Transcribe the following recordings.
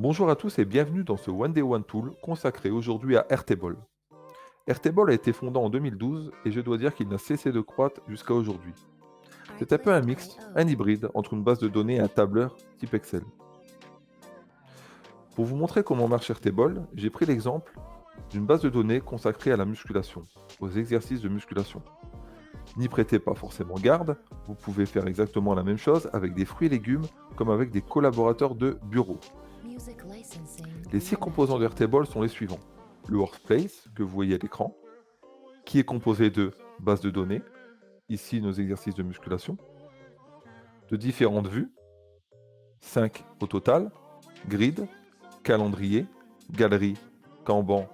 Bonjour à tous et bienvenue dans ce One Day One Tool consacré aujourd'hui à Airtable. Airtable a été fondé en 2012 et je dois dire qu'il n'a cessé de croître jusqu'à aujourd'hui. C'est un peu un mix, un hybride entre une base de données et un tableur type Excel. Pour vous montrer comment marche Airtable, j'ai pris l'exemple d'une base de données consacrée à la musculation, aux exercices de musculation. N'y prêtez pas forcément garde, vous pouvez faire exactement la même chose avec des fruits et légumes comme avec des collaborateurs de bureau. Les 6 composants d'Airtable sont les suivants. Le workspace, que vous voyez à l'écran, qui est composé de bases de données, ici nos exercices de musculation, de différentes vues, 5 au total, grid, calendrier, galerie, Kanban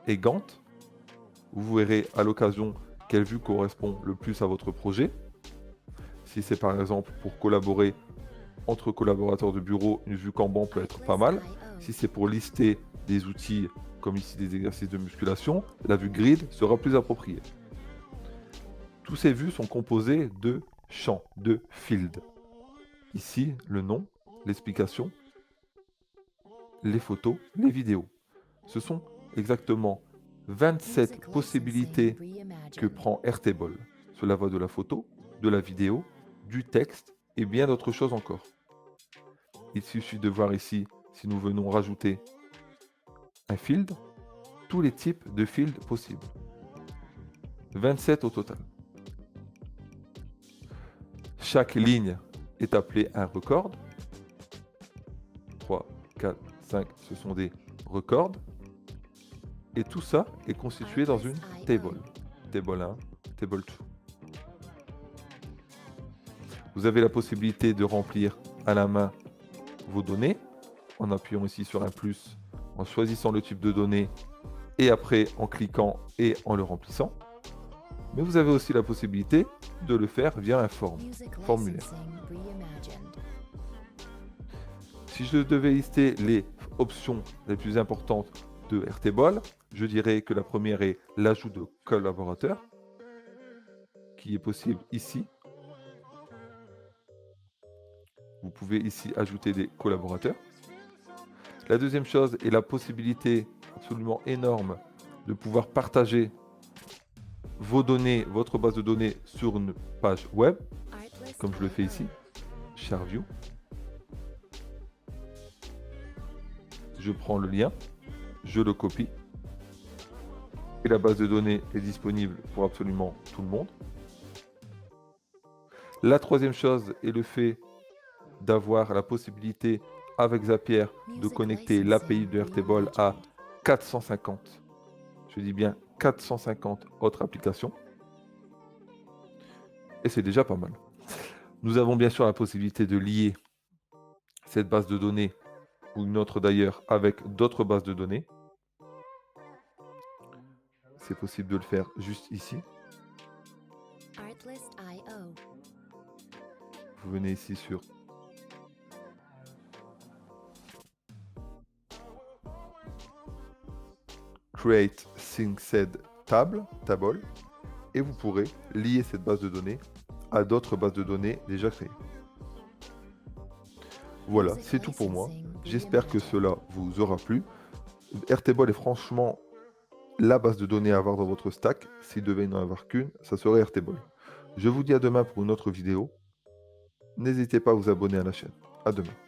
et Gantt. Vous verrez à l'occasion quelle vue correspond le plus à votre projet. Si c'est par exemple pour collaborer entre collaborateurs de bureau, une vue Kanban peut être pas mal. Si c'est pour lister des outils comme ici des exercices de musculation, la vue grid sera plus appropriée. Tous ces vues sont composées de champs, de fields. Ici, le nom, l'explication, les photos, les vidéos. Ce sont exactement 27 possibilités que prend Airtable. Cela va de la photo, de la vidéo, du texte et bien d'autres choses encore. Il suffit de voir ici, si nous venons rajouter un field, tous les types de fields possibles. 27 au total. Chaque ligne est appelée un record. 3, 4, 5, ce sont des records. Et tout ça est constitué dans une table. Table 1, table 2. Vous avez la possibilité de remplir à la main vos données en appuyant ici sur un plus, en choisissant le type de données et après en cliquant et en le remplissant. Mais vous avez aussi la possibilité de le faire via un formulaire. Si je devais lister les options les plus importantes de Airtable, je dirais que la première est l'ajout de collaborateurs, qui est possible ici. Vous pouvez ici ajouter des collaborateurs. La deuxième chose est la possibilité absolument énorme de pouvoir partager vos données, votre base de données sur une page web, comme je le fais ici, ShareView. Je prends le lien, je le copie et la base de données est disponible pour absolument tout le monde. La troisième chose est le fait d'avoir la possibilité avec Zapier de connecter l'API de Airtable à 450, je dis bien 450 autres applications. Et c'est déjà pas mal. Nous avons bien sûr la possibilité de lier cette base de données ou une autre d'ailleurs avec d'autres bases de données. C'est possible de le faire juste ici. Vous venez ici sur Create Synced Table et vous pourrez lier cette base de données à d'autres bases de données déjà créées. Voilà, c'est tout pour moi. J'espère que cela vous aura plu. Airtable est franchement la base de données à avoir dans votre stack. S'il devait n'y en avoir qu'une, ça serait Airtable. Je vous dis à demain pour une autre vidéo. N'hésitez pas à vous abonner à la chaîne. À demain.